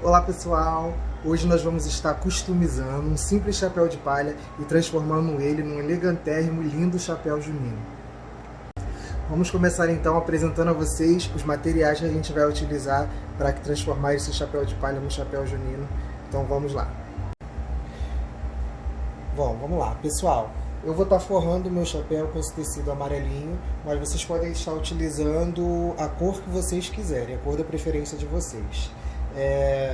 Olá pessoal, hoje nós vamos estar customizando um simples chapéu de palha e transformando ele num elegantérrimo e lindo chapéu junino. Vamos começar então apresentando a vocês os materiais que a gente vai utilizar para transformar esse chapéu de palha num chapéu junino. Então vamos lá. Bom, vamos lá pessoal. Eu vou estar forrando o meu chapéu com esse tecido amarelinho, mas vocês podem estar utilizando a cor que vocês quiserem, a cor da preferência de vocês.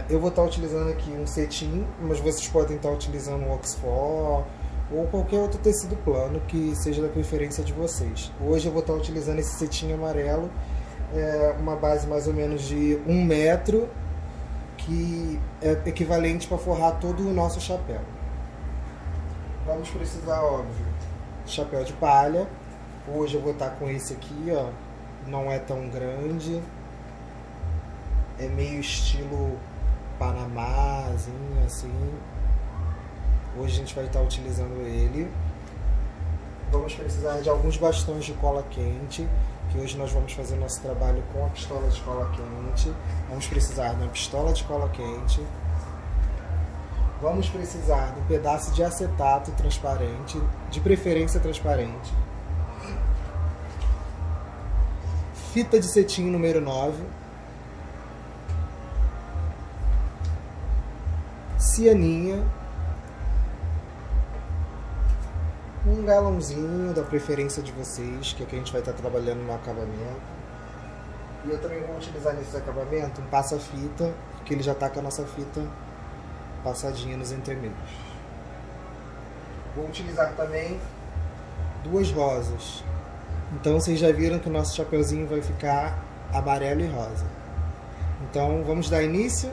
Eu vou estar utilizando aqui um cetim, mas vocês podem estar utilizando um oxford ou qualquer outro tecido plano que seja da preferência de vocês. Hoje eu vou estar utilizando esse cetim amarelo, uma base mais ou menos de 1 metro, que é equivalente para forrar todo o nosso chapéu. Vamos precisar, óbvio, de chapéu de palha. Hoje eu vou estar com esse aqui, ó, não é tão grande. É meio estilo Panamazinho, assim. Hoje a gente vai estar utilizando ele. Vamos precisar de alguns bastões de cola quente, que hoje nós vamos fazer nosso trabalho com a pistola de cola quente. Vamos precisar de uma pistola de cola quente. Vamos precisar de um pedaço de acetato transparente, de preferência transparente. Fita de cetim número 9. Cianinha, um galãozinho da preferência de vocês, que aqui a gente vai estar trabalhando no acabamento. E eu também vou utilizar nesse acabamento um passa-fita, que ele já está com a nossa fita passadinha nos entremeios. Vou utilizar também 2 rosas. Então vocês já viram que o nosso chapeuzinho vai ficar amarelo e rosa. Então vamos dar início.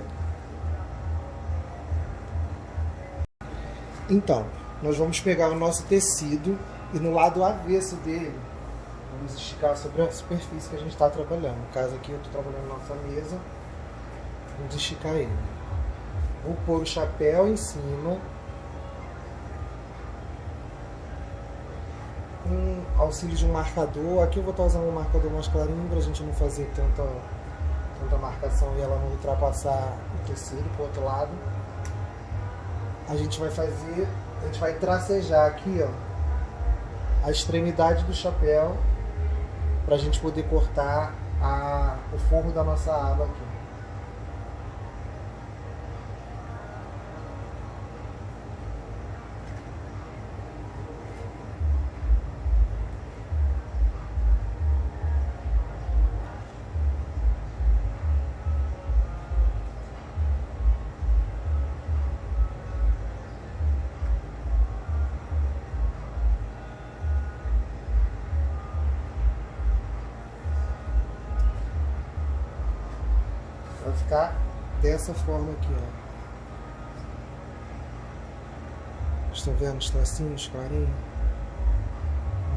Então, nós vamos pegar o nosso tecido e no lado avesso dele, vamos esticar sobre a superfície que a gente está trabalhando. No caso aqui eu estou trabalhando na nossa mesa, vamos esticar ele. Vou pôr o chapéu em cima, com auxílio de um marcador. Aqui eu vou estar usando um marcador mais clarinho para a gente não fazer tanta marcação e ela não ultrapassar o tecido para o outro lado. A gente vai tracejar aqui, ó, a extremidade do chapéu para a gente poder cortar o forro da nossa aba aqui. Vai ficar dessa forma aqui, ó. Estão vendo os tracinhos clarinhos?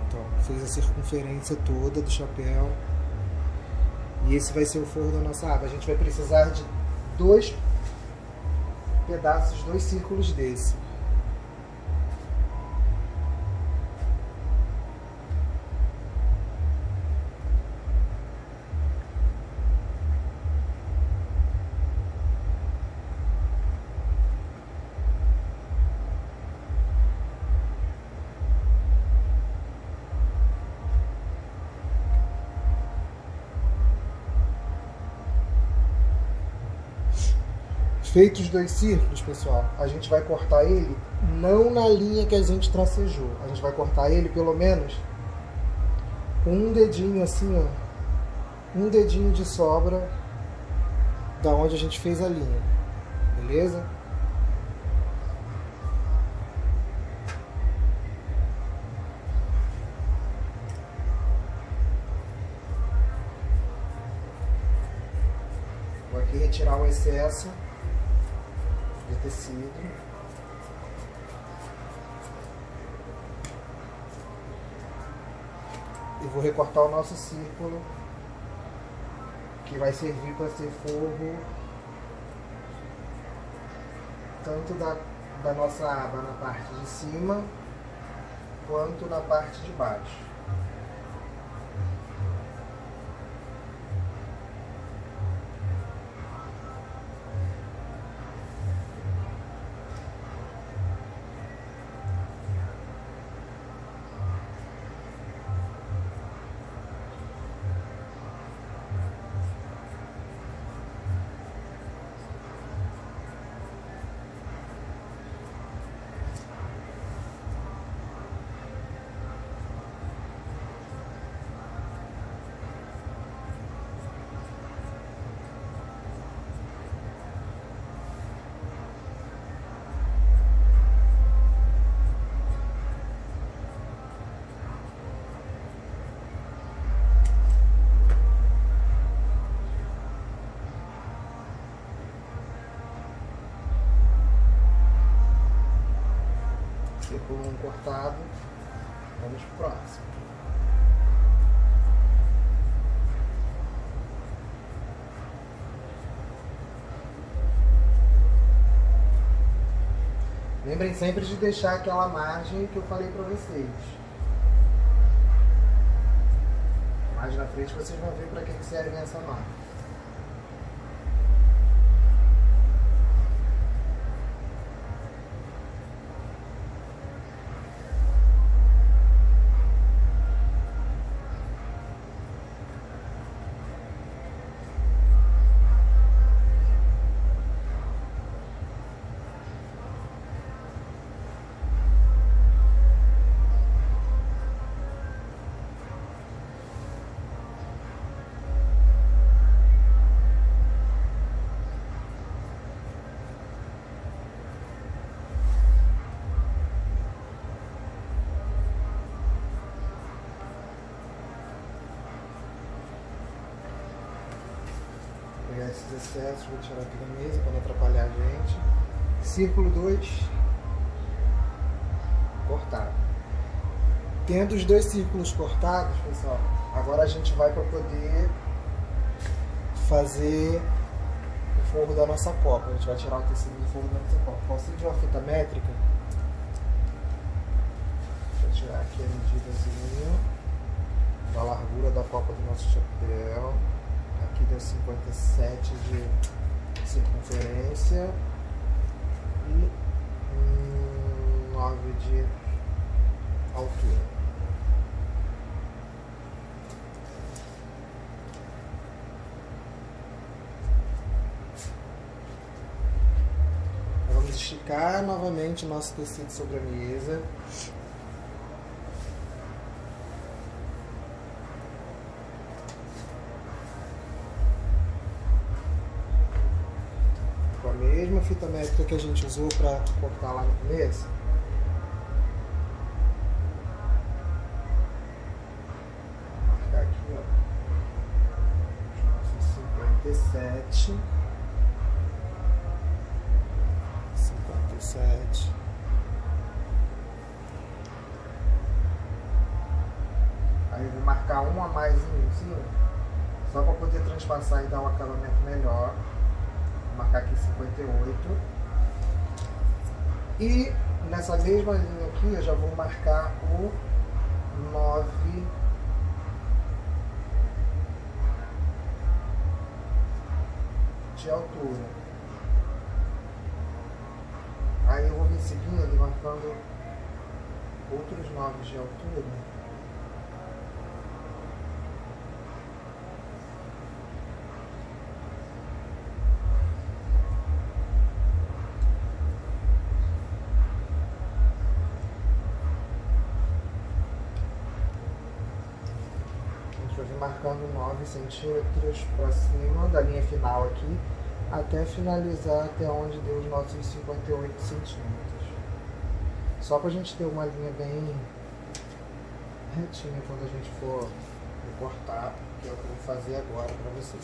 Então, fez a circunferência toda do chapéu. E esse vai ser o forro da nossa aba. A gente vai precisar de 2 pedaços, 2 círculos desse. Feitos os 2 círculos, pessoal, a gente vai cortar ele não na linha que a gente tracejou. A gente vai cortar ele pelo menos com um dedinho assim, ó. Um dedinho de sobra da onde a gente fez a linha. Beleza? Vou aqui retirar o excesso de tecido. E vou recortar o nosso círculo, que vai servir para ser forro tanto da nossa aba na parte de cima quanto na parte de baixo. círculo 1 cortado. Vamos pro próximo. Lembrem sempre de deixar aquela margem que eu falei para vocês. Mais na frente vocês vão ver para que serve essa marca. Pegar esses excessos, vou tirar aqui da mesa para não atrapalhar a gente. Círculo 2 cortado. Tendo os dois círculos cortados, pessoal, agora a gente vai para poder fazer o forro da nossa copa. A gente vai tirar o tecido do forro da nossa copa. Consigo de uma fita métrica. Deixa eu tirar aqui a medidazinha da largura da copa do nosso chapéu. Aqui deu 57 de circunferência e 9 de altura. Vamos esticar novamente o nosso tecido sobre a mesa. Mesma fita métrica que a gente usou para cortar lá no começo. Vou marcar aqui, ó, 57. Aí eu vou marcar um a mais em cima, só para poder transpassar e dar um acabamento melhor. Vou marcar aqui 58. E nessa mesma linha aqui eu já vou marcar o 9 de altura. Aí eu vou vir seguindo, marcando outros 9 de altura. Marcando 9 centímetros para cima da linha final aqui, até finalizar até onde deu os nossos 58 centímetros. Só para a gente ter uma linha bem retinha quando a gente for cortar, que é o que eu vou fazer agora para vocês.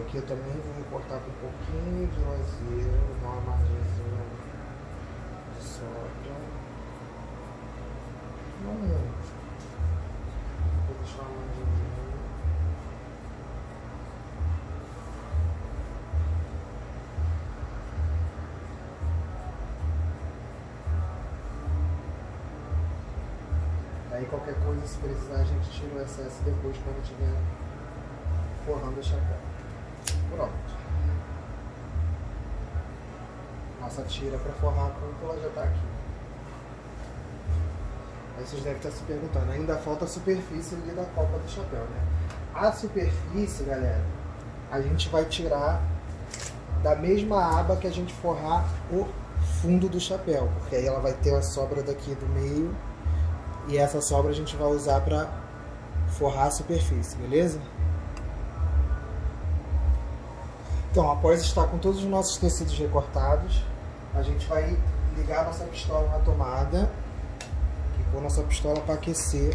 Aqui eu também vou cortar com um pouquinho de lazeiro, dar uma margenzinha de sobra. Não muito. Vou deixar uma margenzinha. Aí qualquer coisa, se precisar, a gente tira o excesso depois quando estiver forrando o chapéu. Pronto. Nossa tira para forrar a cúpula já está aqui. Aí vocês devem estar se perguntando, ainda falta a superfície ali da copa do chapéu, né? A superfície, galera, a gente vai tirar da mesma aba que a gente forrar o fundo do chapéu, porque aí ela vai ter a sobra daqui do meio e essa sobra a gente vai usar para forrar a superfície, beleza? Então, após estar com todos os nossos tecidos recortados, a gente vai ligar a nossa pistola na tomada, pôr nossa pistola para aquecer,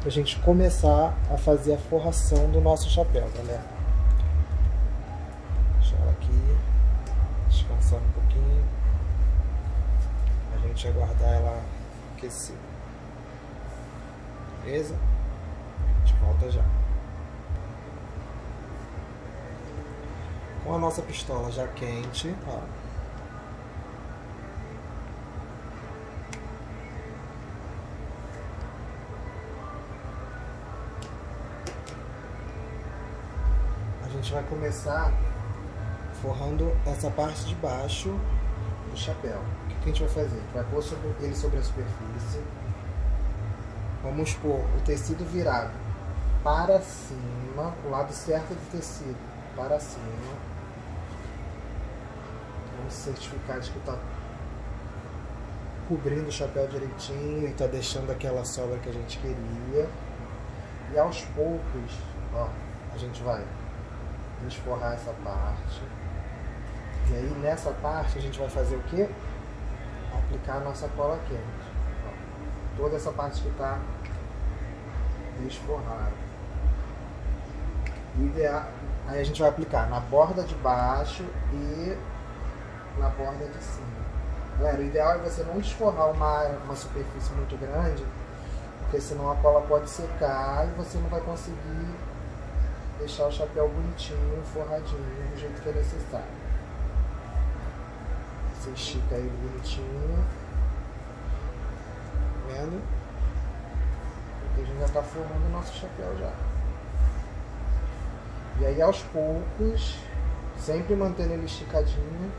pra gente começar a fazer a forração do nosso chapéu, galera. Deixa ela aqui descansando um pouquinho, a gente aguardar ela aquecer. Beleza? A gente volta já. Com a nossa pistola já quente, ó. A gente vai começar forrando essa parte de baixo do chapéu. O que a gente vai fazer? A gente vai pôr ele sobre a superfície. Vamos pôr o tecido virado para cima, o lado certo do tecido para cima. Vamos certificar de que está cobrindo o chapéu direitinho e está deixando aquela sobra que a gente queria. E aos poucos, ó, a gente vai desforrar essa parte. E aí nessa parte a gente vai fazer o que? Aplicar a nossa cola quente. Ó, toda essa parte que está desforrada. O ideal, aí a gente vai aplicar na borda de baixo e na borda de cima. Galera, o ideal é você não desforrar uma superfície muito grande, porque senão a cola pode secar e você não vai conseguir deixar o chapéu bonitinho, forradinho, do jeito que é necessário. Você estica ele bonitinho, tá vendo? Porque a gente já está formando o nosso chapéu já. E aí aos poucos, sempre mantendo ele esticadinho,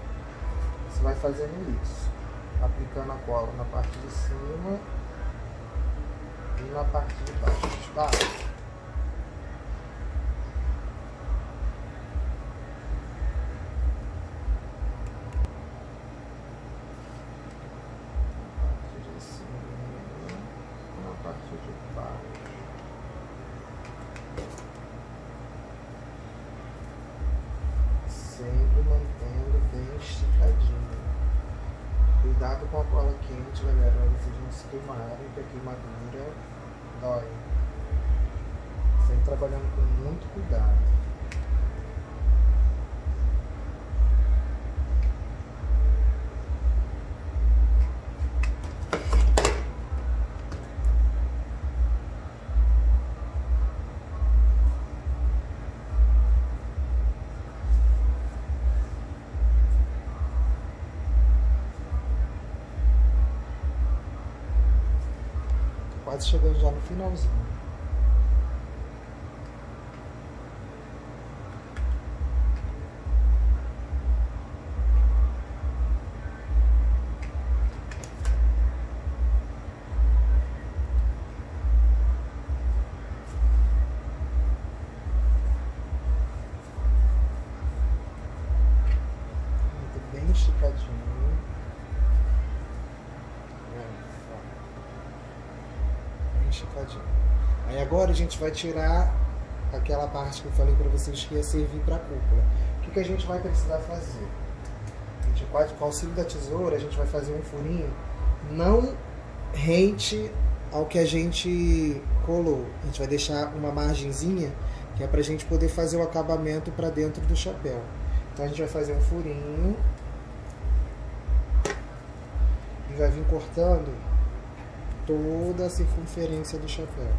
você vai fazendo isso. Aplicando a cola na parte de cima e na parte de baixo, tá? Sempre mantendo bem esticadinho. Cuidado com a cola quente, galera, para vocês não se queimarem, porque a queimadura dói. Sempre trabalhando com muito cuidado. Quase chegando já no finalzinho. Bem esticadinho. Esticadinho. Aí agora a gente vai tirar aquela parte que eu falei para vocês que ia servir para a cúpula. O que a gente vai precisar fazer? A gente pode, com o auxílio da tesoura, a gente vai fazer um furinho não rente ao que a gente colou. A gente vai deixar uma margenzinha que é para a gente poder fazer o acabamento para dentro do chapéu. Então a gente vai fazer um furinho e vai vir cortando toda a circunferência do chapéu.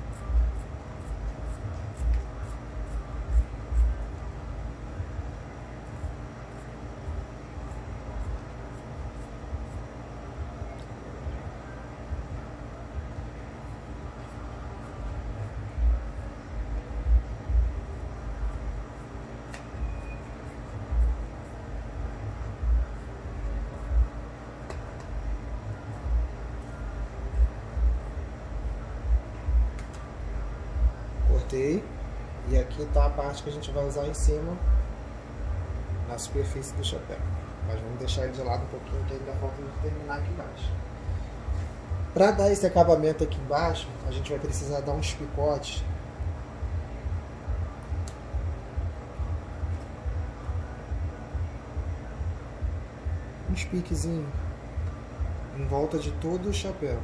Cortei, e aqui está a parte que a gente vai usar em cima na superfície do chapéu, mas vamos deixar ele de lado um pouquinho que ainda falta de terminar aqui embaixo. Para dar esse acabamento aqui embaixo, a gente vai precisar dar uns picotes uns piquezinhos em volta de todo o chapéu.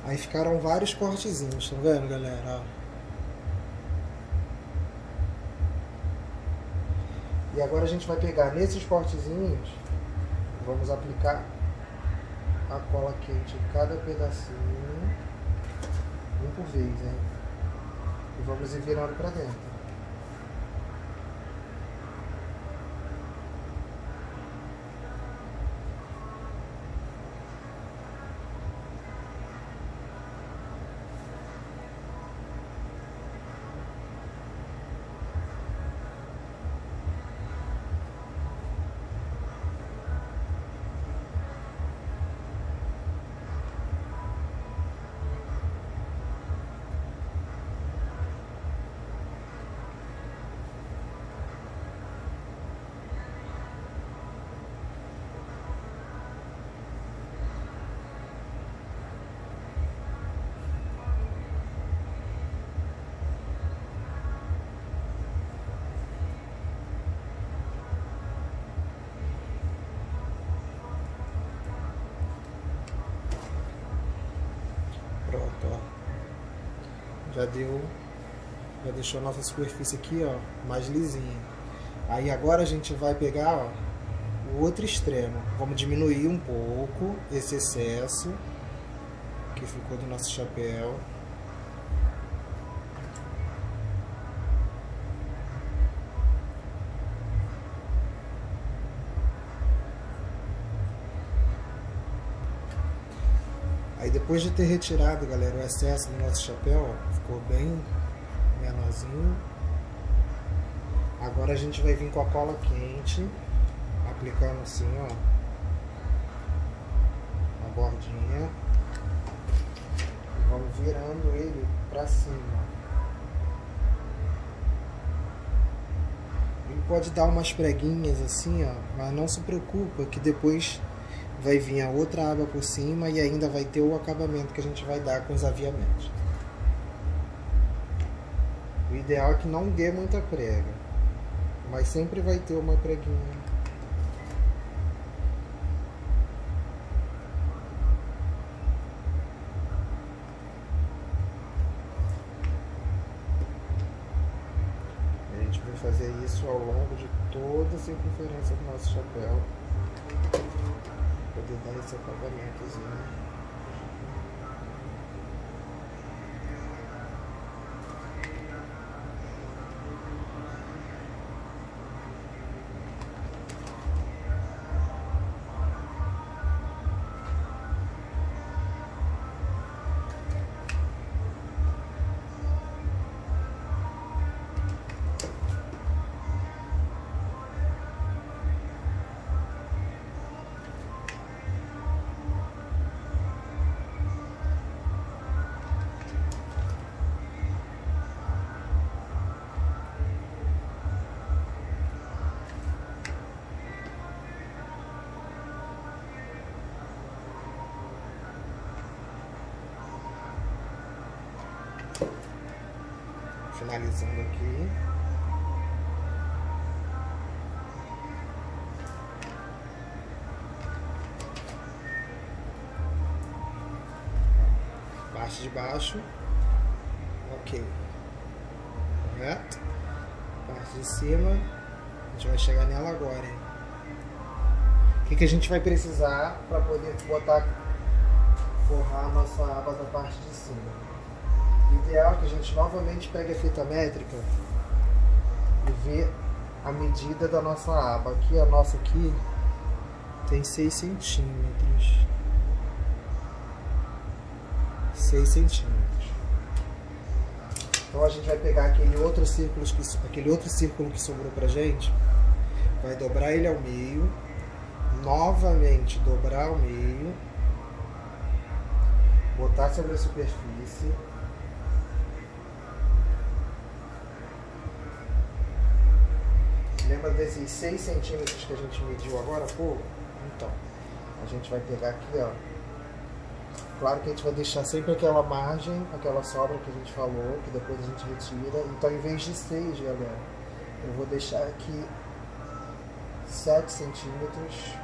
Aí ficaram vários cortezinhos, tá vendo, galera? Ó. E agora a gente vai pegar nesses cortezinhos, vamos aplicar a cola quente em cada pedacinho, um por vez, hein? E vamos ir virando pra dentro. Pronto, ó. Já deixou a nossa superfície aqui, ó, mais lisinha. Aí agora a gente vai pegar, ó, o outro extremo. Vamos diminuir um pouco esse excesso que ficou do nosso chapéu. Aí depois de ter retirado, galera, o excesso do nosso chapéu, ó, ficou bem menorzinho. Agora a gente vai vir com a cola quente, aplicando assim, ó, na bordinha. E vamos virando ele pra cima. Ele pode dar umas preguinhas assim, ó, mas não se preocupa que depois vai vir a outra aba por cima e ainda vai ter o acabamento que a gente vai dar com os aviamentos. O ideal é que não dê muita prega, mas sempre vai ter uma preguinha. A gente vai fazer isso ao longo de toda a circunferência do nosso chapéu. Poder dar esse acabamentozinho. Finalizando aqui. Parte de baixo. Ok. Correto? Parte de cima. A gente vai chegar nela agora, hein? O que a gente vai precisar para poder forrar a nossa aba da parte de cima? O ideal é que a gente novamente pegue a fita métrica e vê a medida da nossa aba. Aqui, a nossa aqui tem 6 centímetros. 6 centímetros. Então a gente vai pegar aquele outro círculo que sobrou pra gente, vai dobrar ele ao meio, novamente dobrar ao meio, botar sobre a superfície. Lembra desses 6 centímetros que a gente mediu agora há pouco? Então, a gente vai pegar aqui, ó. Claro que a gente vai deixar sempre aquela margem, aquela sobra que a gente falou, que depois a gente retira. Então, em vez de 6, galera, eu vou deixar aqui 7 centímetros.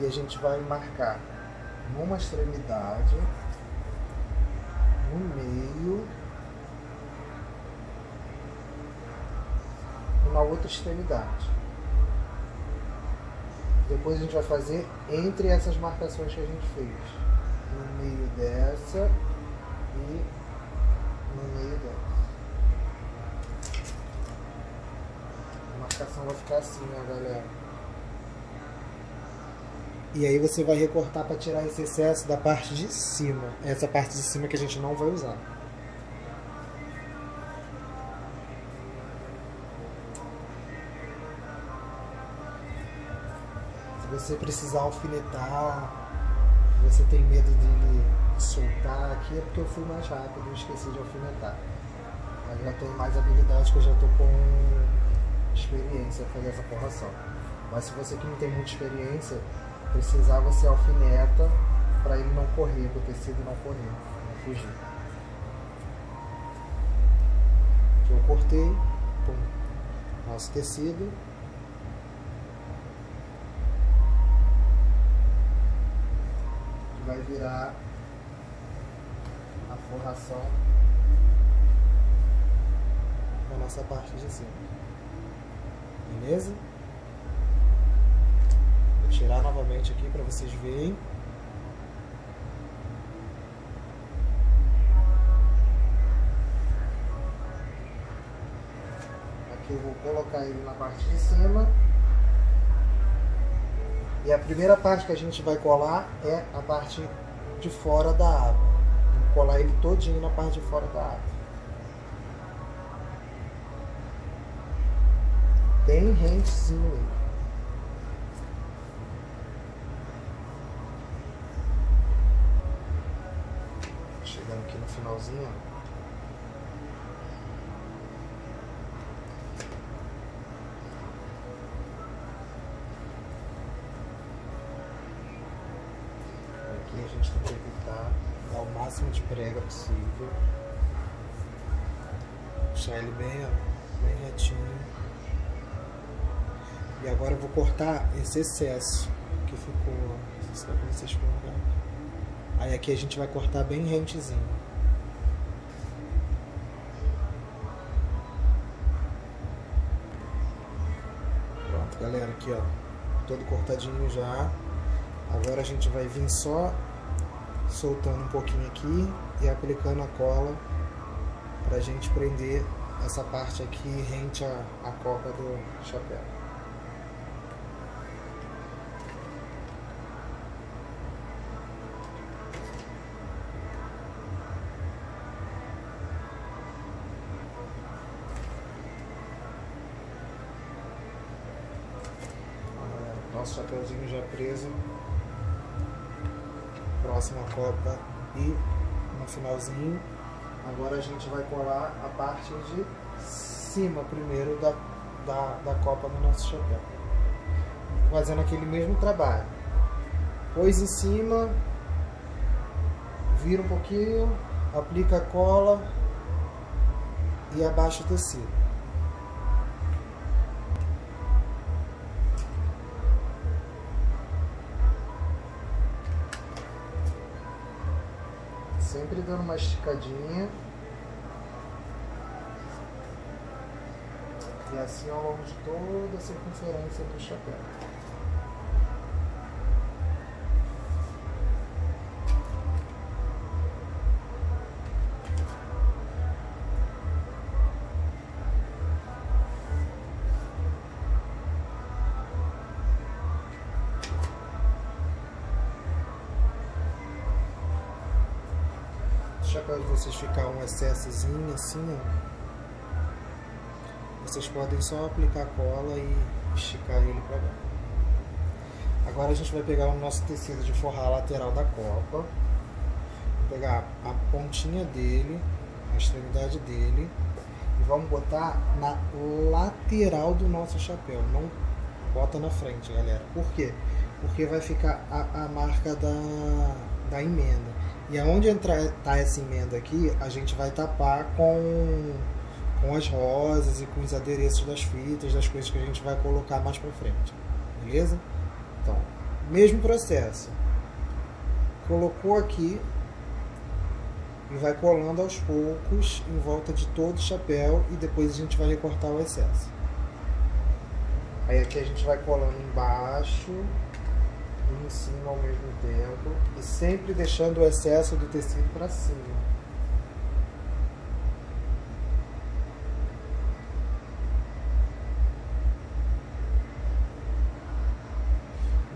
e a gente vai marcar numa extremidade, no meio e na outra extremidade. Depois a gente vai fazer entre essas marcações que a gente fez, no meio dessa e no meio dessa. A marcação vai ficar assim, ó, galera. E aí você vai recortar para tirar esse excesso da parte de cima. Essa parte de cima que a gente não vai usar. Se você precisar alfinetar, você tem medo dele soltar aqui, é porque eu fui mais rápido e esqueci de alfinetar. Mas já tenho mais habilidade, que eu já estou com experiência para fazer essa forração. Mas se você que não tem muita experiência, precisar, você alfineta para ele não correr, para o tecido não correr, não fugir. Aqui eu cortei, pum, nosso tecido. Que vai virar a forração da nossa parte de cima. Beleza? Vou tirar novamente aqui para vocês verem. Aqui eu vou colocar ele na parte de cima. E a primeira parte que a gente vai colar é a parte de fora da aba. Vamos colar ele todinho na parte de fora da aba. Bem rentezinho ele. Chegando aqui no finalzinho, ó. Aqui a gente tem que evitar dar o máximo de prega possível. Deixar ele bem, ó, bem retinho. E agora eu vou cortar esse excesso que ficou, não sei se vocês vão ver. Aí aqui a gente vai cortar bem rentezinho. Pronto, galera, aqui ó, todo cortadinho já. Agora a gente vai vir só soltando um pouquinho aqui e aplicando a cola pra gente prender essa parte aqui rente à copa do chapéu. Nosso chapéuzinho já preso, próximo à copa e no finalzinho. Agora a gente vai colar a parte de cima primeiro da copa no nosso chapéu, fazendo aquele mesmo trabalho. Pôs em cima, vira um pouquinho, aplica a cola e abaixa o tecido. Sempre dando uma esticadinha. E assim ao longo de toda a circunferência do chapéu. O chapéu de vocês ficar um excessozinho assim, ó, vocês podem só aplicar cola e esticar ele para baixo. Agora a gente vai pegar o nosso tecido de forrar a lateral da copa, vou pegar a pontinha dele, a extremidade dele, e vamos botar na lateral do nosso chapéu, não bota na frente, galera. Por quê? Porque vai ficar a marca da emenda. E aonde tá essa emenda aqui, a gente vai tapar com as rosas e com os adereços das fitas, das coisas que a gente vai colocar mais pra frente. Beleza? Então, Mesmo processo. Colocou aqui e vai colando aos poucos em volta de todo o chapéu e depois a gente vai recortar o excesso. Aí aqui a gente vai colando embaixo e em cima ao mesmo tempo e sempre deixando o excesso do tecido para cima.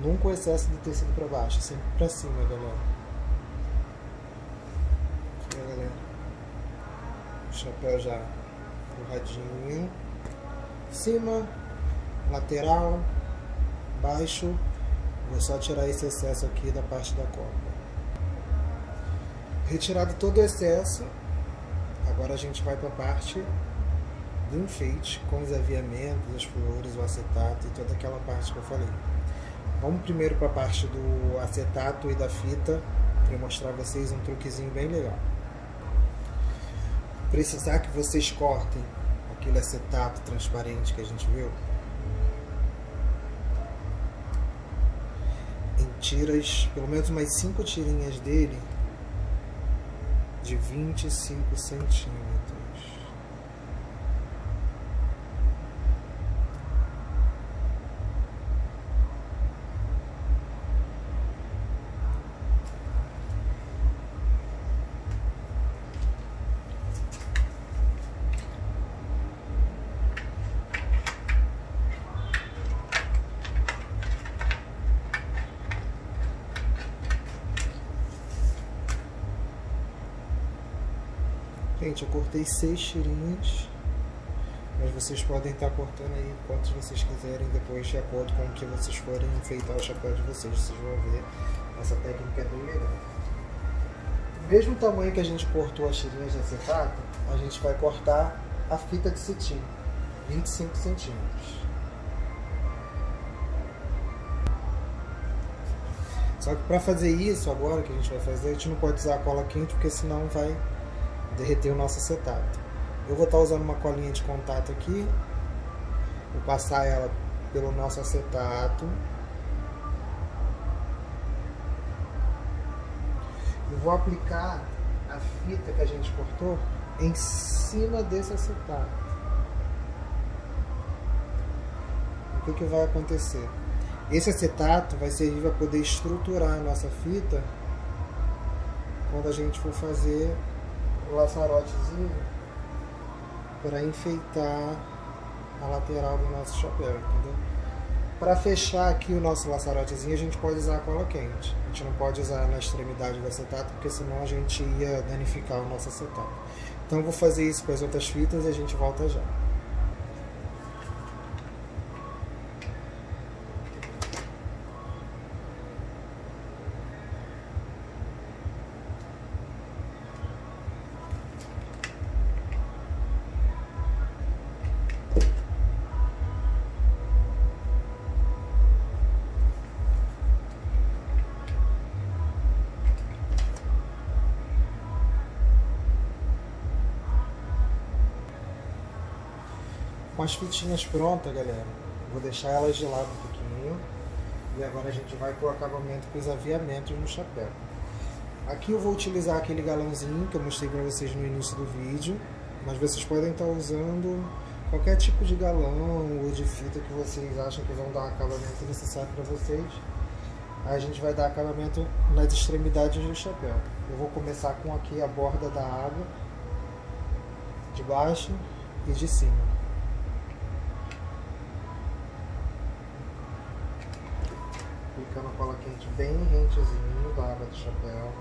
Nunca o excesso do tecido para baixo, sempre para cima, galera. Aqui, galera. O chapéu já forradinho. Cima, lateral, baixo. Vou só tirar esse excesso aqui da parte da copa. Retirado todo o excesso, agora a gente vai para a parte do enfeite com os aviamentos, as flores, o acetato e toda aquela parte que eu falei. Vamos primeiro para a parte do acetato e da fita, para mostrar a vocês um truquezinho bem legal. Precisar que vocês cortem aquele acetato transparente que a gente viu em tiras, pelo menos umas 5 tirinhas dele de 25 centímetros. Gente, eu cortei 6 tirinhas, mas vocês podem estar cortando aí quantos vocês quiserem depois, de acordo com o que vocês forem enfeitar o chapéu de vocês. Vocês vão ver, essa técnica é bem legal. Do mesmo tamanho que a gente cortou as tirinhas de acetato, a gente vai cortar a fita de cetim, 25 centímetros. Só que para fazer isso agora que a gente vai fazer, a gente não pode usar a cola quente, porque senão vai derreter o nosso acetato. Eu vou estar usando uma colinha de contato aqui, vou passar ela pelo nosso acetato e vou aplicar a fita que a gente cortou em cima desse acetato. O que vai acontecer? Esse acetato vai servir para poder estruturar a nossa fita quando a gente for fazer o laçarotezinho para enfeitar a lateral do nosso chapéu, entendeu? Para fechar aqui o nosso laçarotezinho, a gente pode usar a cola quente. A gente não pode usar na extremidade do acetato, porque senão a gente ia danificar o nosso acetato. Então eu vou fazer isso com as outras fitas e a gente volta já. Com as fitinhas prontas, galera, vou deixar elas de lado um pouquinho. E agora a gente vai para o acabamento com os aviamentos no chapéu. Aqui eu vou utilizar aquele galãozinho que eu mostrei para vocês no início do vídeo. Mas vocês podem estar usando qualquer tipo de galão ou de fita que vocês acham que vão dar o acabamento necessário para vocês. Aí a gente vai dar acabamento nas extremidades do chapéu. Eu vou começar com aqui a borda da aba, de baixo e de cima. Aplicando a cola quente bem rentezinho da aba do chapéu.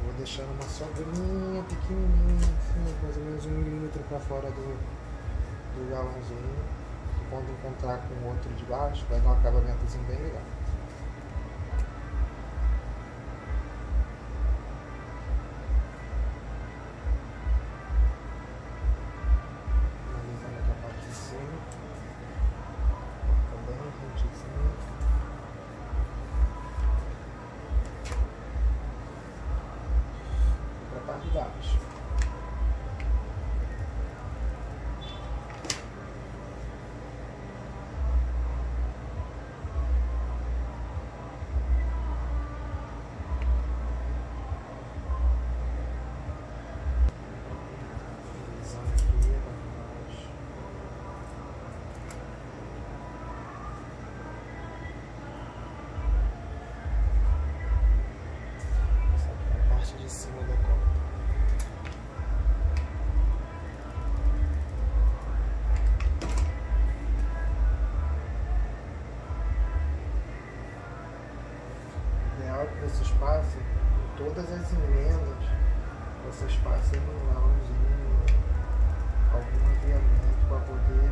Vou deixando uma sobrinha pequenininha, assim, mais ou menos 1 milímetro para fora do galãozinho. E quando encontrar com o outro de baixo, vai dar um acabamentozinho bem legal. Finalizando aqui a parte de cima. Bem rentezinho. Para a parte de baixo. todas as emendas vocês passem um lalãozinho, algum aviamento para poder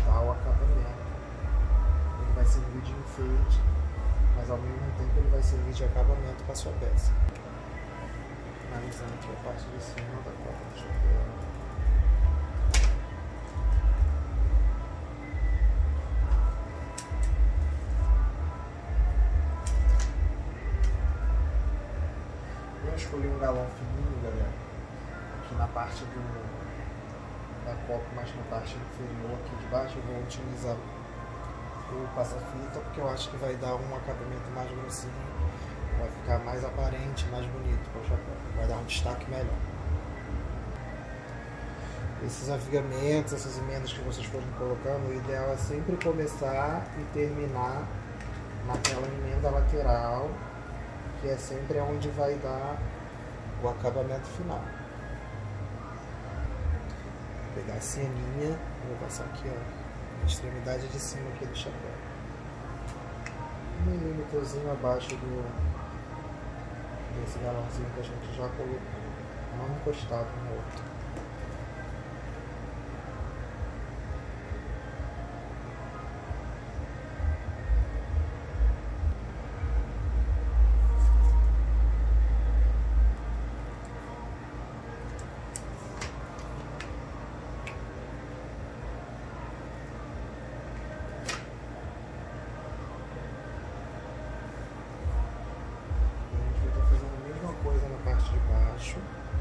dar o acabamento. Ele vai servir de enfeite, mas ao mesmo tempo ele vai servir de acabamento para a sua peça. Finalizando aqui a parte de cima da copa do chapéu. Eu escolhi um galão fininho, galera, aqui na parte da copa, mas na parte inferior aqui de baixo eu vou utilizar o passa-fita, porque eu acho que vai dar um acabamento mais grossinho, vai ficar mais aparente, mais bonito para o chapéu, vai dar um destaque melhor. Esses aviamentos, essas emendas que vocês forem colocando, o ideal é sempre começar e terminar naquela emenda lateral, que é sempre onde vai dar o acabamento final. Vou pegar a ceninha, vou passar aqui, ó, na extremidade de cima aqui do chapéu, 1 milímetrozinho abaixo desse galãozinho que a gente já colocou, não encostado no outro.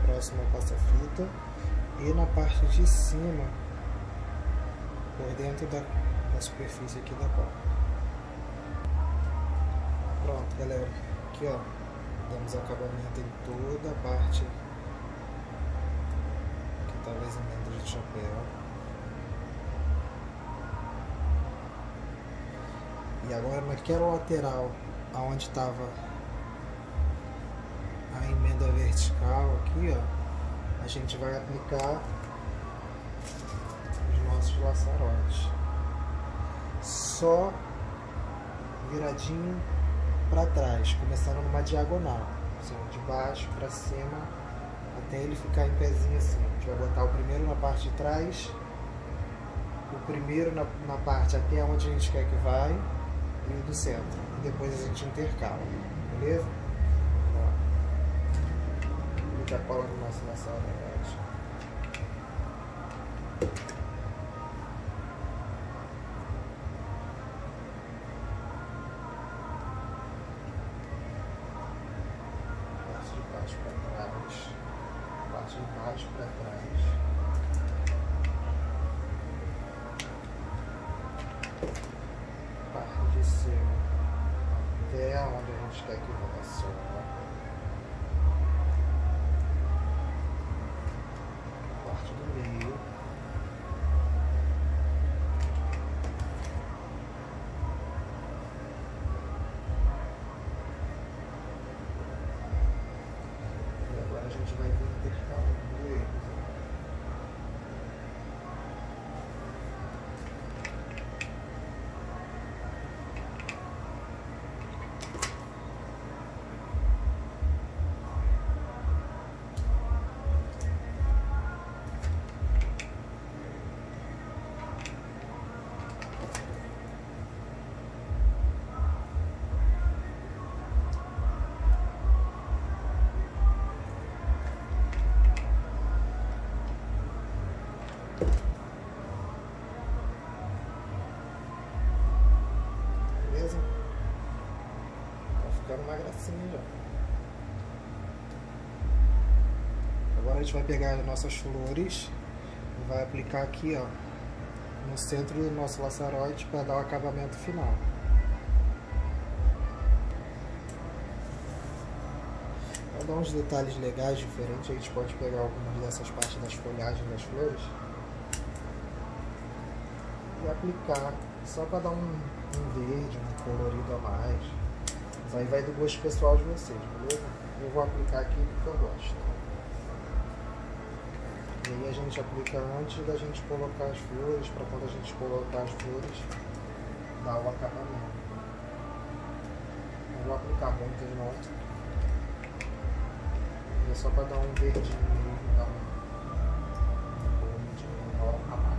Próximo ao passa-fita e na parte de cima, por dentro da superfície aqui da copa. Pronto, galera, aqui ó, damos acabamento em toda a parte que estava as emendas de chapéu. E agora naquela lateral aonde estava a emenda vertical aqui, ó, a gente vai aplicar os nossos laçarotes, só viradinho para trás, começando numa diagonal, assim, de baixo para cima, até ele ficar em pezinho assim. A gente vai botar o primeiro na parte de trás, o primeiro na parte até onde a gente quer que vai, e o do centro, e depois a gente intercala, beleza? Já cola no nosso laçarote. Parte de baixo para trás. Parte de baixo para trás. Parte de cima até onde a gente quer que vá só. A gente vai vir intercalando eles. Beleza? Tá ficando uma gracinha já. Agora a gente vai pegar as nossas flores e vai aplicar aqui, ó, no centro do nosso laçarote para dar o acabamento final. Para dar uns detalhes legais diferentes, a gente pode pegar algumas dessas partes das folhagens das flores e aplicar só para dar um verde, um colorido a mais. Mas aí vai do gosto pessoal de vocês, beleza? Eu vou aplicar aqui porque eu gosto. E aí a gente aplica antes da gente colocar as flores, para quando a gente colocar as flores, dar o acabamento. Não vou aplicar muitas não. É só para dar um verdinho, dar um colorido a mais.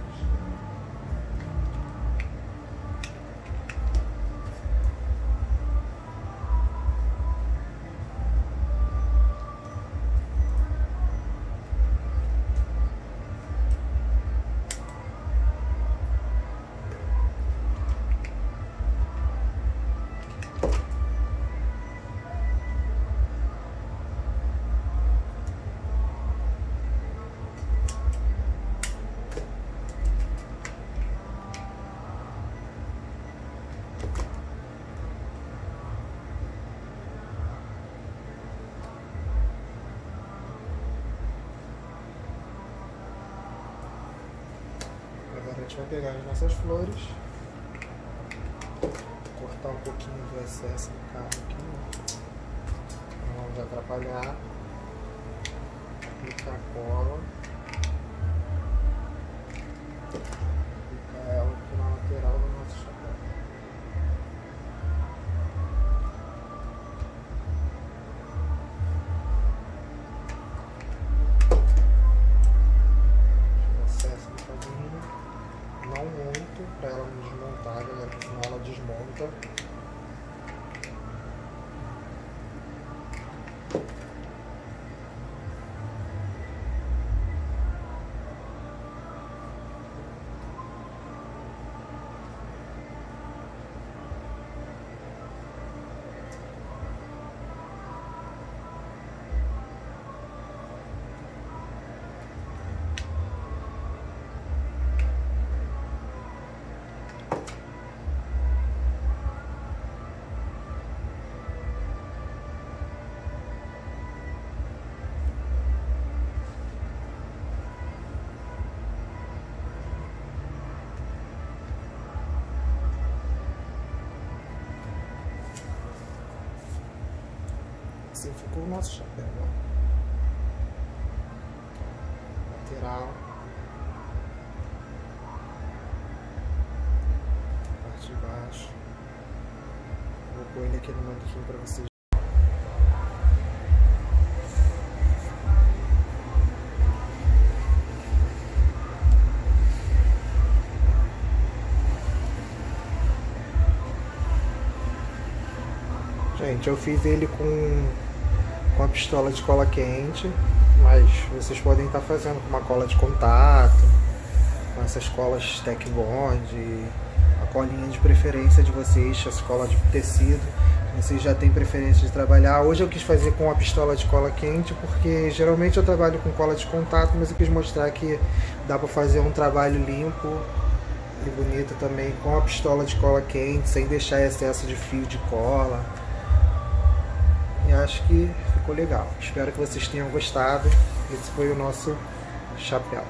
Agora a gente vai pegar as nossas flores, cortar um pouquinho do excesso do carro aqui, não vamos atrapalhar, aplicar a cola, aplicar ela aqui na lateral do nosso chapéu. Não muito, para ela não desmontar, galera, porque senão ela desmonta. Assim ficou o nosso chapéu, ó. Lateral, parte de baixo. Vou pôr ele aqui no manequim para vocês. Gente, eu fiz ele com a pistola de cola quente, mas vocês podem estar fazendo com uma cola de contato, com essas colas Tech Bond, a colinha de preferência de vocês, essa cola de tecido, vocês já têm preferência de trabalhar. Hoje eu quis fazer com a pistola de cola quente, porque geralmente eu trabalho com cola de contato, mas eu quis mostrar que dá para fazer um trabalho limpo e bonito também com a pistola de cola quente, sem deixar excesso de fio de cola. E acho que ficou legal. Espero que vocês tenham gostado. Esse foi o nosso chapéu.